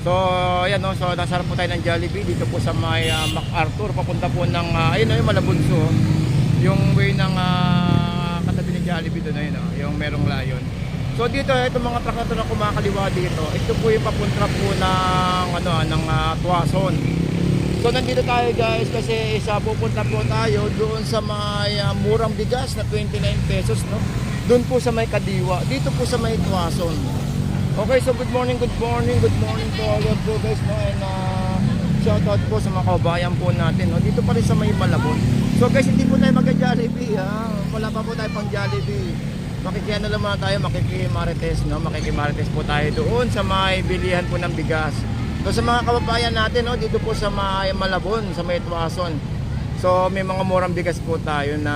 So ayan no, so nasarap po tayo ng Jollibee dito po sa may MacArthur, papunta po ng ayun no, yung Malabunso, yung way ng katabi ng Jollibee doon ayun no, yung merong layon. So dito itong mga truck na to na kumakaliwa dito, ito po yung papunta po ng ano ng Tuason. So nandito tayo guys kasi pupunta po tayo doon sa may murang bigas na 29 pesos no. Doon po sa may Kadiwa, dito po sa may Tuason. Okay, so good morning to all of you guys no, and shout out po sa mga kabayan po natin no, dito pa rin sa may Malabon. So guys, hindi po tayo mag-Jollibee ha, wala pa po tayo pang Jollibee. Makikiano naman tayo, makikimarites no, makikimarites po tayo doon sa may bilihan po ng bigas. So sa mga kababayan natin no, dito po sa may Malabon, sa may Tuason. So may mga murang bigas po tayo na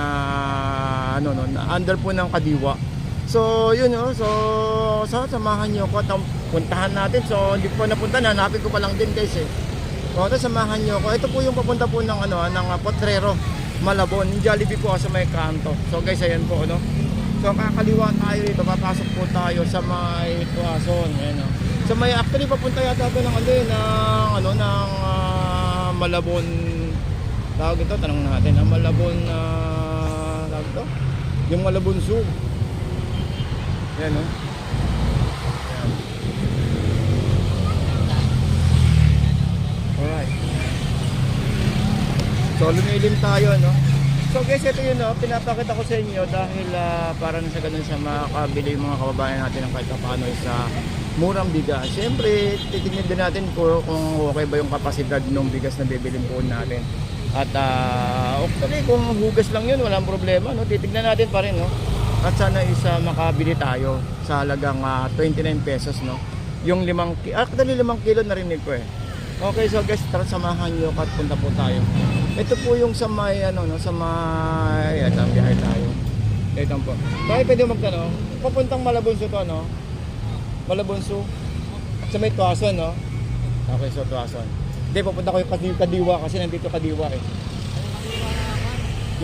ano no, na under po ng Kadiwa. So yun no, so samahan niyo ko at puntahan natin. So hindi ko pa napunta, hanapin ko pa lang din guys eh. So samahan niyo ko. Ito po yung papunta po ng ano ng Potrero, Malabon. Yung Jollibee po sa may kanto. So guys, ayan po no. So kakaliwa tayo dito, papasok po tayo sa may Tuason, ayan no. So may actually papunta yata ito ng ano ng Malabon. Tawag ito, tanong natin, ang Malabon tawag ito? Yung Malabon Zoo. Yan no. Yan. Alright. So lumilim tayo no. So guys, ito yun no, pinapakita ko sa inyo dahil para na sa ganun sa makakabili yung mga kababayan natin ng kahit paano sa murang bigas. Siyempre, titingnan din natin kung okay ba yung kapasidad ng bigas na bibilin po natin. At actually kung hugas lang yun, walang problema no. Titingnan natin pa rin no. At sana isa makabili tayo sa halagang 29 pesos no. Yung 5 kilo narinig ko eh. Okay, so guys, tara samahan niyo at punta po tayo. Ito po yung sa may ano no, sa may atang biyahe tayo. Ito po. Tayo pwede magtanong, papuntang Malabunso to no. Malabunso. Sa may Tuason no. Okay, so Tuason. Hindi, papunta ko yung Kadiwa kasi nandito Kadiwa eh.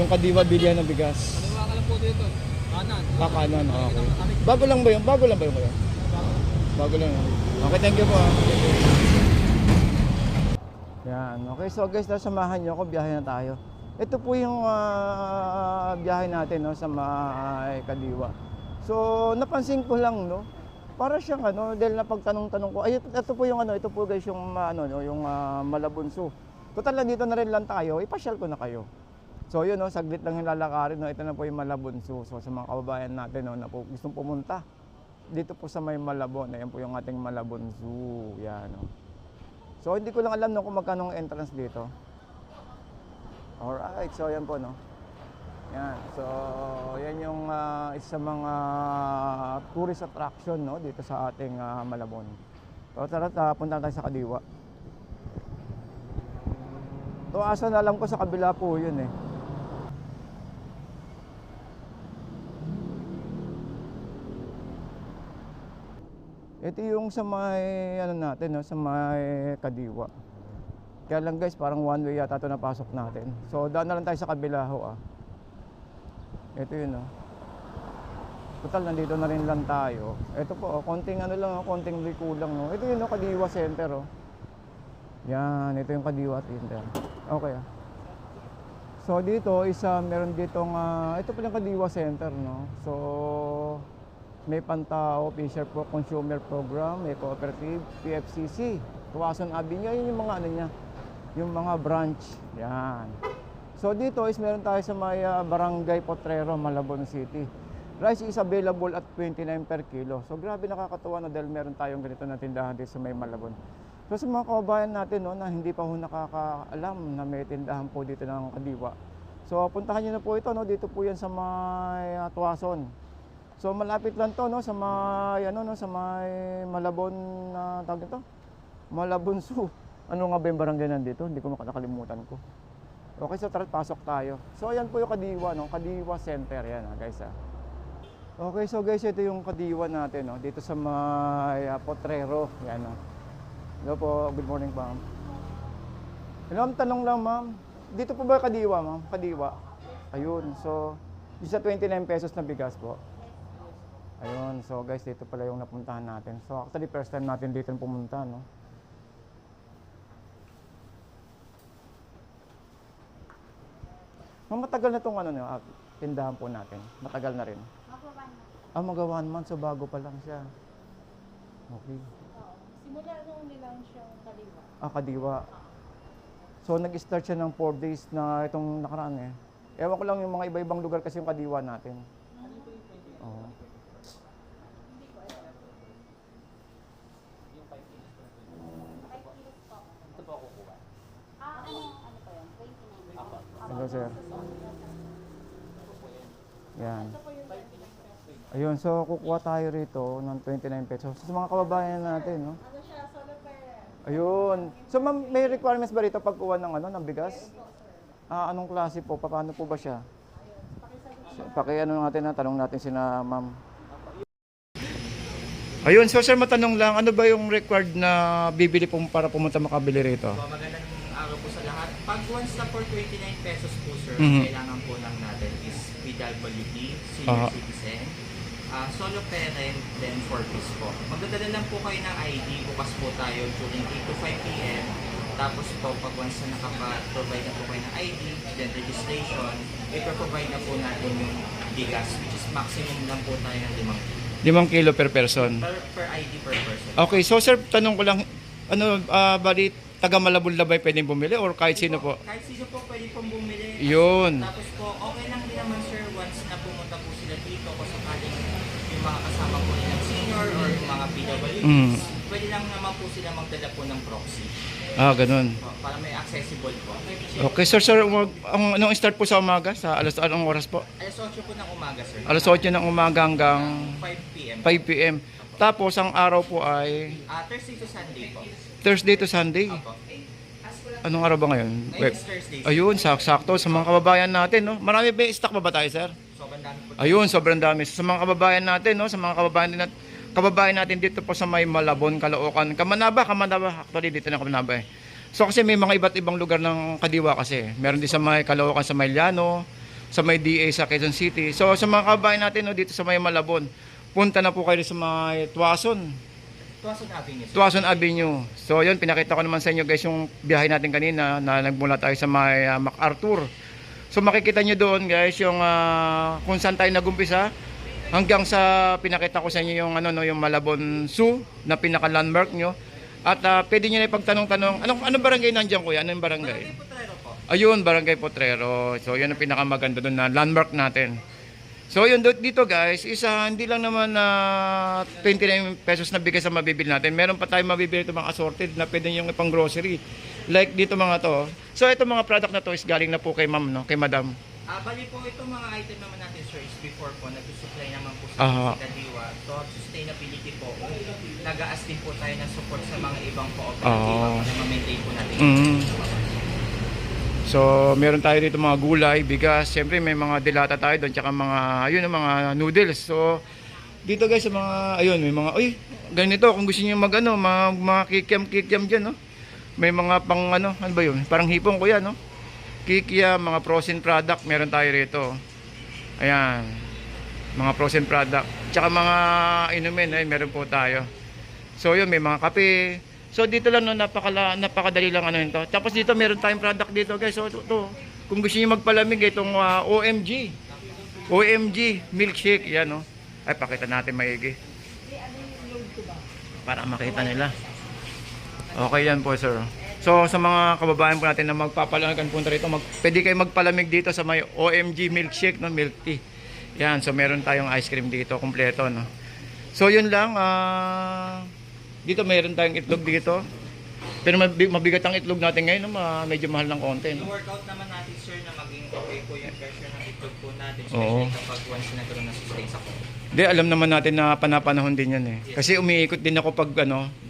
Yung Kadiwa bilihan ng bigas. Kaliwa ka lang po dito. Kanan. Kanan, okay. Bago lang ba yun? Bago lang yun? Bago lang yun. Okay, thank you po. Yan, okay. So guys, samahan nyo ako, biyahe na tayo. Ito po yung biyahe natin no, sa may Kadiwa. So, napansin ko lang no, para siyang ano, dahil napagtanong-tanong ko, ay ito po yung ano, ito po guys yung ano no, yung Malabunso. Total lang dito na rin lang tayo, ipasyal ko na kayo. So yun no, saglit lang yung lalakarin no. Ito na po yung Malabunso. So sa mga kababayan natin no, na po gustong pumunta dito po sa may Malabon, ayan po yung ating Malabunso. Yan no. So hindi ko lang alam no kung magkano ang entrance dito. Alright, so ayan po no. Yan. So yan yung isa sa mga tourist attraction no dito sa ating Malabon. So tara, punta tayo sa Kadiwa. So asa na alam ko sa kabila po yun eh. Ito yung sa may ano natin no, sa may Kadiwa. Kaya lang guys, parang one way yata ito napasok natin. So daan na lang tayo sa kabila ho ah. Ito yun no. Total nandito na rin lang tayo. Ito po, konting ano lang, konting liko lang no. Ito yun no, Kadiwa Center oh. Yan, ito yung Kadiwa Center. Okay ah. So dito meron ditong ito pala yung Kadiwa Center no. So may Pantao, Fisher Pro Consumer Program, may Cooperative, PFCC, Tuason Avenue, yun yung mga ano niya, yung mga branch. Yan. So dito meron tayo sa may Barangay Potrero, Malabon City. Rice is available at 29 per kilo. So grabe nakakatuwa na dahil meron tayong ganito na tindahan dito sa may Malabon. So sa mga kababayan natin no, na hindi pa ho nakakaalam na may tindahan po dito ng Kadiwa. So puntahan niyo na po ito no, dito po yan sa may Tuason. So malapit lang to no sa may ano no, sa may Malabon na tawag ito. Malabunso. Ano nga ba yung barangay nandito? Hindi ko nakalimutan ko. Okay, so tara, pasok tayo. So ayan po yung Kadiwa no, Kadiwa Center yan guys ah. Okay, so guys, ito yung Kadiwa natin no, dito sa may Potrero, yan no. Hello po, good morning ma'am. Hello, tanong lang ma'am. Dito po ba Kadiwa ma'am? Kadiwa. Ayun, so yung sa 29 pesos na bigas po. Ayun, so guys, dito pala yung napuntahan natin. So actually first time natin dito pumunta no. Matagal na itong tindahan po natin. Matagal na rin. Mga 1 month, so bago pa lang siya. Okay. Simula nung nilang siyang kaliwa. Kadiwa. So nag-start siya ng 4 days na itong nakaraan eh. Ewan ko lang yung mga iba-ibang lugar kasi yung kadiwa natin. Oo. Ito po ako kuha. Ano pa yun? 29. Ako. Hello sir. Yan. Ito po yung 29. Ayun, so kukuha tayo rito ng 29 pesos. Sa mga kababayan natin, no? Ano siya? Solo parent. Ayun. So ma'am, may requirements ba rito pagkuha ng ng bigas? Anong klase po? Paano po ba siya? So, natin tanong natin sina ma'am. Ayun, so sir, matanong lang, ano ba yung required na bibili po para pumunta makabili rito? So, magandang araw po sa lahat. Pag once na for 29 pesos po sir, Mhm. kailangan po lang natin is PWD, senior Aha. citizen, solo parent, then 4 piece po. Magdadala lang po kayo ng ID, bukas po tayo during 8 to 5 p.m. Tapos po, pag once na nakapag-provide na po kayo ng ID, then registration, ipro-provide na po natin yung bigas, which is maximum lang po tayo ng 5 kilo. 5 kilo per person. Per ID per person. Okay, so sir, tanong ko lang, bali, taga Malabon ba pwedeng bumili or kahit sino po? Kahit sino po pwede pong bumili. Yun. Tapos po, okay lang din naman sir once na pumunta po sila dito kung sakaling yung mga kasama po nilang senior or yung mga PWDs, pwede lang naman po sila magdala po ng proxy. Ganun. Po, para may accessible po. Okay, sir, anong start po sa umaga? Anong oras po? Alas 8 po ng umaga sir. Alas 8 ng umaga hanggang 5 p.m. 5 p.m. Tapos, ang araw po ay Thursday to Sunday po. Thursday to Sunday. Opo. Anong araw ba ngayon? Ngayon is Thursday. Ayun, sakto sa mga kababayan natin, no? Marami ba stock ba tayo, sir? Sobrang dami po. Ayun, sobrang dami. Sa mga kababayan natin, no? Sa mga kababayan natin dito po sa may Malabon, Caloocan, Kamanaba. Actually, dito na Kamanaba eh. So kasi may mga iba't ibang lugar ng kadiwa kasi. Meron din sa may Caloocan, sa may Llano, sa may DA sa Quezon City. So sa mga kababayan natin, no, dito sa may Malabon, punta na po kayo sa may Tuason. Tuason Avenue sir. Tuason Avenue. So yun, pinakita ko naman sa inyo guys yung biyahe natin kanina na nagmula tayo sa may MacArthur. So makikita nyo doon guys yung kung saan tayo nagumpisa hanggang sa pinakita ko sa inyo yung yung Malabon Zoo na pinaka landmark nyo. At pwede nyo na ipagtanong-tanong, anong barangay nandiyan kuya? Anong barangay? Barangay Potrero po. Ayun, Barangay Potrero. So yun ang pinakamaganda doon na landmark natin. So yun dito guys, hindi lang naman na 29 pesos na bigas ang mabibili natin. Meron pa tayong mabibili ito mga assorted na pwede yung ipang grocery. Like dito mga to. So ito mga product na to is galing na po kay ma'am, no? Kay madam. Bali po itong mga item naman natin sir is before po nag-supply naman po Aha. sa Kadiwa. So sustainability po, nag-aas din po tayo ng support sa mga ibang cooperative para ma-maintain po natin. So meron tayo dito mga gulay, bigas, siyempre may mga dilata tayo doon, tsaka mga, mga noodles. So dito guys sa mga, may mga, ganito, kung gusto niyo mga kikiam dyan, no? May mga pang, ano ba yun? Parang hipong ko yan, no? Kikiam, mga frozen product, meron tayo rito. Ayan, mga frozen product. Tsaka mga inumin, meron po tayo. So yun, may mga kape. So dito lang, no, napakadali lang ito. Tapos dito meron tayong product dito guys. So ito, kung gusto niyo magpalamig, itong OMG milkshake, yan, no? Ay, pakita natin maigi. Para makita nila. Okay yan po sir. So sa mga kababayan po natin na magpapalamigan punta rito, pwede kayo magpalamig dito sa may OMG milkshake, no, milk tea. Yan, so meron tayong ice cream dito, kompleto, no. So yun lang, dito meron tayong itlog dito. Pero mabigat ang itlog natin ngayon, no, medyo mahal ng konti, no. I-workout naman natin sir na maging okay po yung pressure ng itlog po natin, Oo. especially kapag once nagkaroon ng sustain sa core. Hindi, alam naman natin na panapanahon din yan eh. Kasi umiikot din ako pag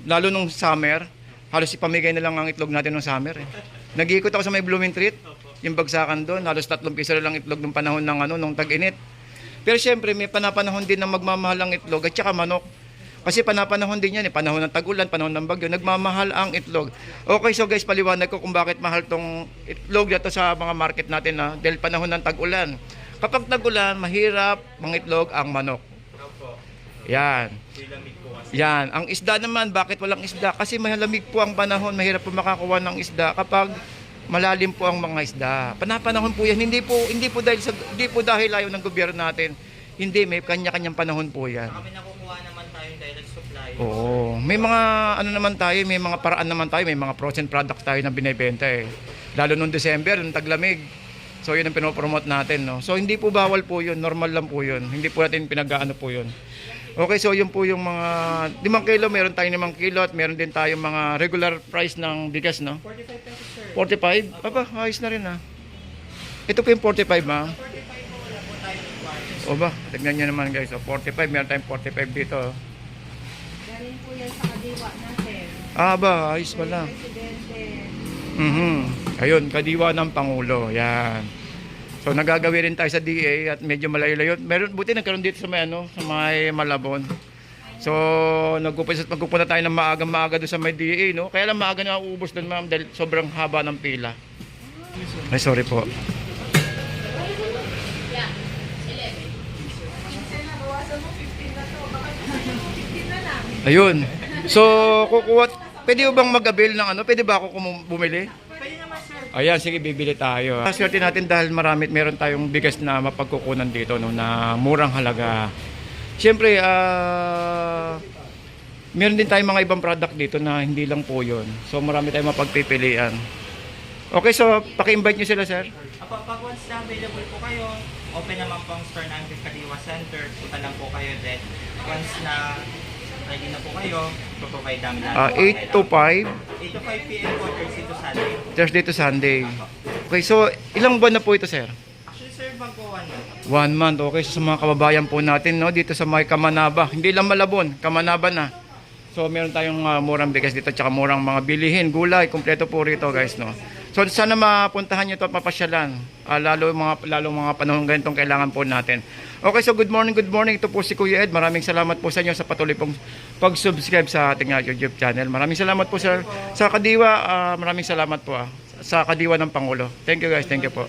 lalo nung summer, halos ipamigay na lang ang itlog natin nung summer eh. Nag-iikot ako sa may Blooming Treat, yung bagsakan doon, halos 3 piso na lang itlog nung panahon ng nung tag-init. Pero syempre may panapanahon din na magmamahal ang itlog at saka manok. Kasi panapanahon din yan eh, panahon ng tag-ulan, panahon ng bagyo, nagmamahal ang itlog. Okay, so guys, paliwanag ko kung bakit mahal tong itlog dito sa mga market natin na dahil panahon ng tag-ulan. Kapag tag-ulan, mahirap mga itlog ang manok. Yan. Yan. Ang isda naman, bakit walang isda? Kasi malamig po ang panahon, mahirap po makakuha ng isda kapag malalim po ang mga isda. Panapanahon po yan. Hindi po dahil ayaw ng gobyerno natin. Hindi, may kanya-kanyang panahon po yan. Kami nakukuha naman tayong direct supply. Oo. May mga ano naman tayo, may mga paraan naman tayo, may mga frozen products tayo na binebenta eh. Lalo nung December, nung taglamig. So yun ang pinopromote natin, no. So hindi po bawal po yun, normal lang po yun. Hindi po natin pinag-aano po yun. Okay, so yun po yung mga 5 kilo, meron tayong 5 kilo at meron din tayong mga regular price ng bigas, no. 45 pesos, sir. 45? Aba, ayos na rin ah. Ito po yung 45 ah. 45 po, wala po tayong requirements. O ba, tignan nyo naman guys. So 45, meron tayong 45 dito. Galing po yan sa kadiwa natin. Ah ba, ayos pala. Presidente. Ayun, kadiwa ng Pangulo. Yan. So nagagawi rin tayo sa DA at medyo malayo-layo. Buti nagkaroon dito sa may sa may Malabon. So magpupunta tayo ng maaga-maaga doon sa may DA, no? Kaya lang maaga na uubos doon, ma'am, dahil sobrang haba ng pila. Ay, sorry po. Ayun. So pwede bang mag-avail ng Pwede ba ako bumili? Pwede naman, sir. Ayan, sige, bibili tayo. Swerte natin dahil meron tayong bigas na mapagkukunan dito, no, na murang halaga. Siyempre, meron din tayong mga ibang product dito na hindi lang po yun. So, marami tayong mapagpipilian. Okay, so, paki-invite nyo sila, sir. Pag once na available po kayo, open naman po ang store namin sa Kadiwa Center. Punta lang po kayo din. Once na ready na po kayo, provide namin lahat. 8 to 5, 8 to 5 p.m. po, Thursday to Sunday. Thursday to Sunday. Okay, so, ilang buwan na po ito, sir? Actually, sir, magpo 1 month. 1 month, okay. So, sa mga kababayan po natin, no, dito sa may Kamanaba. Hindi lang Malabon, Kamanaba na. So, meron tayong murang bigas dito, tsaka murang mga bilihin, gulay, kumpleto po rito, guys, no. So, sana mapuntahan nyo ito at mapasyalan. Lalo mga panahon ganitong kailangan po natin. Okay, so good morning. Ito po si Kuya Ed. Maraming salamat po sa inyo sa patuloy pong pag-subscribe sa ating YouTube channel. Maraming salamat po, sir. Sa Kadiwa, maraming salamat po sa Kadiwa ng Pangulo. Thank you, guys. Thank you po.